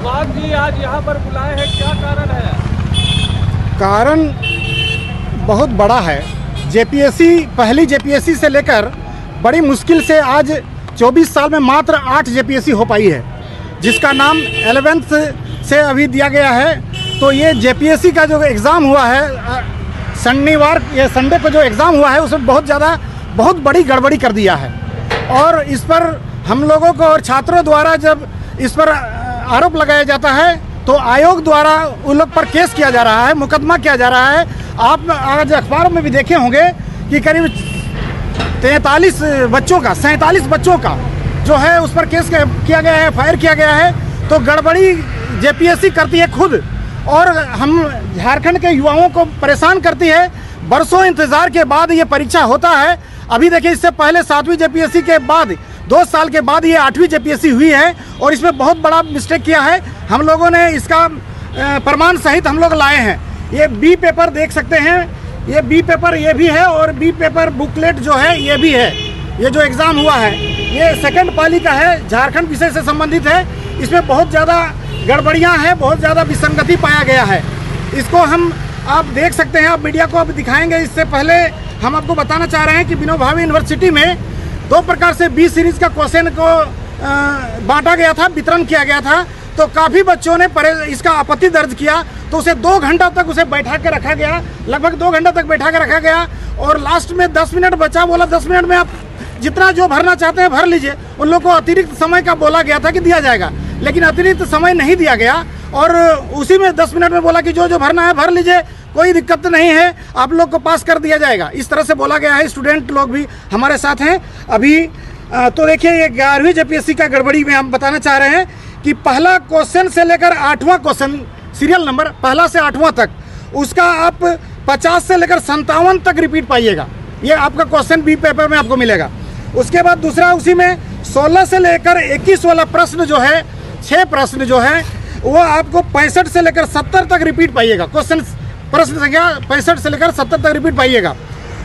मान जी आज यहाँ पर बुलाए हैं, क्या कारण है? कारण बहुत बड़ा है। जेपीएससी, पहली जेपीएससी से लेकर बड़ी मुश्किल से आज 24 साल में मात्र 8 जेपीएससी हो पाई है, जिसका नाम 11th से अभी दिया गया है। तो ये जेपीएससी का जो एग्ज़ाम हुआ है शनिवार, ये संडे को जो एग्ज़ाम हुआ है, उसमें बहुत बड़ी गड़बड़ी कर दिया है। और इस पर हम लोगों को और छात्रों द्वारा जब इस पर आरोप लगाया जाता है तो आयोग द्वारा उन लोग पर केस किया जा रहा है, मुकदमा किया जा रहा है। आप आज अखबारों में भी देखे होंगे कि करीब 47 बच्चों का जो है उस पर केस किया गया है, फायर किया गया है। तो गड़बड़ी जेपीएससी करती है खुद, और हम झारखंड के युवाओं को परेशान करती है। बरसों इंतज़ार के बाद ये परीक्षा होता है। अभी देखिए, इससे पहले 7वीं जेपीएससी के बाद 2 साल के बाद ये 8वीं जेपीएससी हुई है, और इसमें बहुत बड़ा मिस्टेक किया है। हम लोगों ने इसका प्रमाण सहित हम लोग लाए हैं। ये बी पेपर देख सकते हैं, ये बी पेपर ये भी है, और बी पेपर बुकलेट जो है ये भी है। ये जो एग्ज़ाम हुआ है ये सेकंड पाली का है, झारखंड विषय से संबंधित है। इसमें बहुत ज़्यादा गड़बड़ियाँ हैं, बहुत ज़्यादा विसंगति पाया गया है। इसको आप देख सकते हैं, आप मीडिया को अब दिखाएंगे। इससे पहले हम आपको बताना चाह रहे हैं कि विनोबा भावे यूनिवर्सिटी में 2 प्रकार से बी सीरीज़ का क्वेश्चन को बांटा गया था, वितरण किया गया था। तो काफ़ी बच्चों ने इसका आपत्ति दर्ज किया, तो उसे 2 घंटा तक उसे बैठा के रखा गया, लगभग 2 घंटा तक बैठा के रखा गया। और लास्ट में 10 मिनट बचा, बोला 10 मिनट में आप जितना जो भरना चाहते हैं भर लीजिए। उन लोगों को अतिरिक्त समय का बोला गया था कि दिया जाएगा, लेकिन अतिरिक्त समय नहीं दिया गया, और उसी में 10 मिनट में बोला कि जो जो भरना है भर लीजिए, कोई दिक्कत नहीं है, आप लोग को पास कर दिया जाएगा। इस तरह से बोला गया है। स्टूडेंट लोग भी हमारे साथ हैं अभी। तो देखिए, ये 11वीं जेपीएससी का गड़बड़ी में हम बताना चाह रहे हैं कि पहला क्वेश्चन से लेकर 8वां क्वेश्चन, सीरियल नंबर पहला से 8वां तक, उसका आप 50 से लेकर 57 तक रिपीट पाइएगा। ये आपका क्वेश्चन बी पेपर में आपको मिलेगा। उसके बाद दूसरा, उसी में 16 से लेकर 21 वाला प्रश्न जो है, 6 प्रश्न जो है, वो आपको 65 से लेकर 70 तक रिपीट पाइएगा। क्वेश्चन प्रश्न संख्या 65 से लेकर 70 तक रिपीट पाइएगा।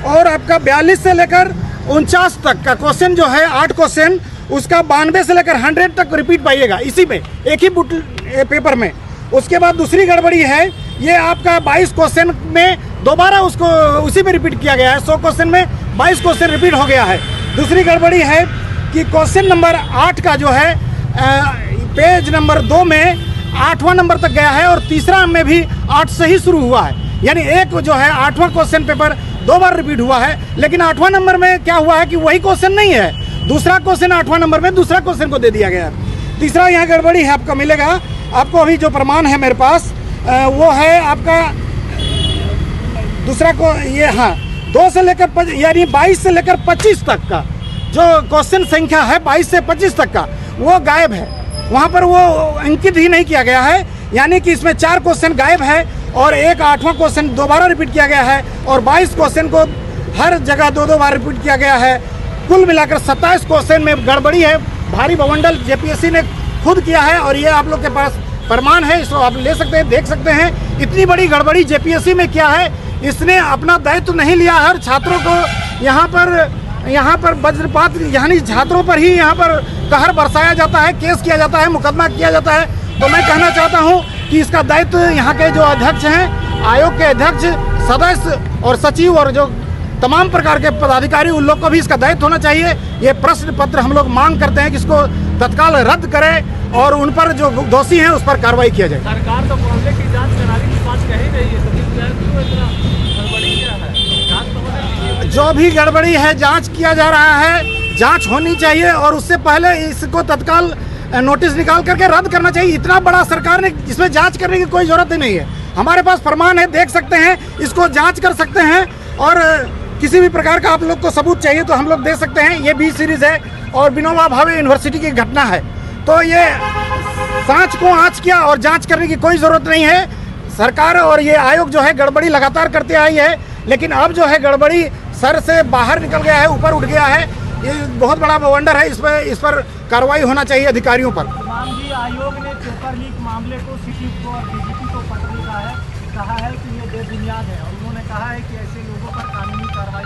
और आपका 42 से लेकर 49 तक का क्वेश्चन जो है, 8 क्वेश्चन, उसका 92 से लेकर 100 तक रिपीट पाइएगा, इसी में एक ही पेपर में। उसके बाद दूसरी गड़बड़ी है, ये आपका 22 क्वेश्चन में दोबारा उसको उसी में रिपीट किया गया है। 100 क्वेश्चन में 22 क्वेश्चन रिपीट हो गया है। दूसरी गड़बड़ी है कि क्वेश्चन नंबर 8 का जो है पेज नंबर 2 में 8वां नंबर तक गया है, और तीसरा में भी 8 से ही शुरू हुआ है। यानी एक जो है 8वां क्वेश्चन पेपर 2 बार रिपीट हुआ है, लेकिन 8वां नंबर में क्या हुआ है कि वही क्वेश्चन नहीं है, दूसरा क्वेश्चन 8वां नंबर में दूसरा क्वेश्चन को दे दिया गया है। तीसरा यहाँ गड़बड़ी है, आपका मिलेगा। आपको अभी जो प्रमाण है मेरे पास वो है आपका दूसरा को, ये हाँ, 2 से लेकर यानी 22 से लेकर 25 तक का जो क्वेश्चन संख्या है, 22 से 25 तक का, वो गायब है। वहाँ पर वो अंकित ही नहीं किया गया है, यानी कि इसमें 4 क्वेश्चन गायब है, और एक 8वां क्वेश्चन दोबारा रिपीट किया गया है, और 22 क्वेश्चन को हर जगह 2-2 बार रिपीट किया गया है। कुल मिलाकर 27 क्वेश्चन में गड़बड़ी है। भारी बवंडर जेपीएससी ने खुद किया है, और ये आप लोग के पास प्रमाण है, इसको आप ले सकते हैं, देख सकते हैं। इतनी बड़ी गड़बड़ी जेपीएससी में क्या है, इसने अपना दायित्व नहीं लिया है। छात्रों को यहाँ पर वज्रपात, यानी छात्रों पर ही यहाँ पर कहर बरसाया जाता है, केस किया जाता है, मुकदमा किया जाता है। तो मैं कहना चाहता हूँ कि इसका दायित्व यहाँ के जो अध्यक्ष हैं, आयोग के अध्यक्ष, सदस्य और सचिव, और जो तमाम प्रकार के पदाधिकारी, उन लोग को भी इसका दायित्व होना चाहिए। ये प्रश्न पत्र हम लोग मांग करते हैं कि इसको तत्काल रद्द करें, और उन पर जो दोषी हैं उस पर कार्रवाई किया जाए। सरकार तो मामले की जांच कराने की बात कही रही है, जो भी गड़बड़ी है जांच किया जा रहा है, जांच होनी चाहिए, और उससे पहले इसको तत्काल नोटिस निकाल करके रद्द करना चाहिए। इतना बड़ा सरकार ने, इसमें जांच करने की कोई ज़रूरत ही नहीं है। हमारे पास प्रमाण है, देख सकते हैं, इसको जांच कर सकते हैं, और किसी भी प्रकार का आप लोग को सबूत चाहिए तो हम लोग दे सकते हैं। ये बी सीरीज़ है, और विनोबा भावे यूनिवर्सिटी की घटना है। तो ये सांच को आँच किया, और जाँच करने की कोई ज़रूरत नहीं है। सरकार और ये आयोग जो है गड़बड़ी लगातार करते आई है, लेकिन अब जो है गड़बड़ी सर से बाहर निकल गया है, ऊपर उठ गया है। ये बहुत बड़ा बवंडर है। इस पर कार्रवाई होना चाहिए अधिकारियों पर। जी, आयोग ने पेपर लीक मामले को सिटी को और डीजीपी को पत्र लिखा है, कहा है कि ये बेबुनियाद है, और उन्होंने कहा है कि ऐसे लोगों पर कानूनी कार्रवाई